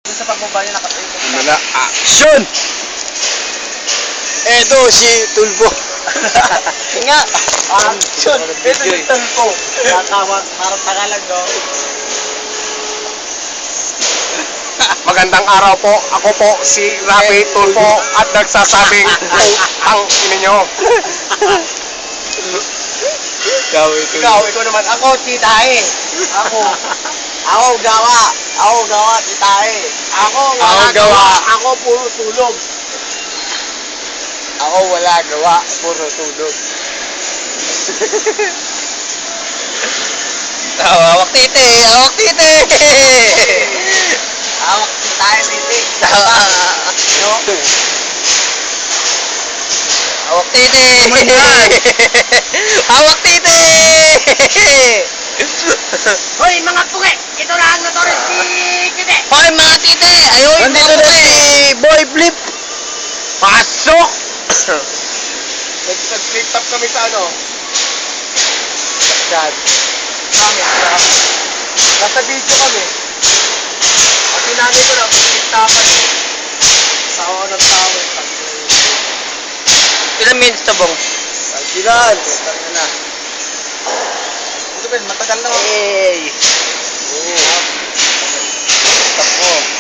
Sa pagbaba niya nakatayo. Muna, action! Eto si Tulbo. Nga! Action! Ito yung tulpo. Tatawa, parang Tagalog, no? Magandang araw po. Ako po si Rafi Tulpo at nagsasabing ang ina nyo. Ikaw naman. Ako, si Tae. Ako gawa, si Tae. Ako gawa. Ako puro tulog. Ako wala gawa, puro tulog. Hawak titi! Hawak titi! Hawak tayo titi. No? Hawak titi! Hawak titi! Hoy mga puke! Ito lang na Torres si Titi! Hoy mga titi! Ayoy mga Nandito na puke! si Boy Flip. Pasok! Nag-flip top kami sa ano? Dad. Nasa video kami. At sinanay ko na, flip-topan. Sa ako ng tao. Ilang minutes to, Bong? Sagilan. Tangin na. Ito Ben, matagal na. Hey. Stop mo.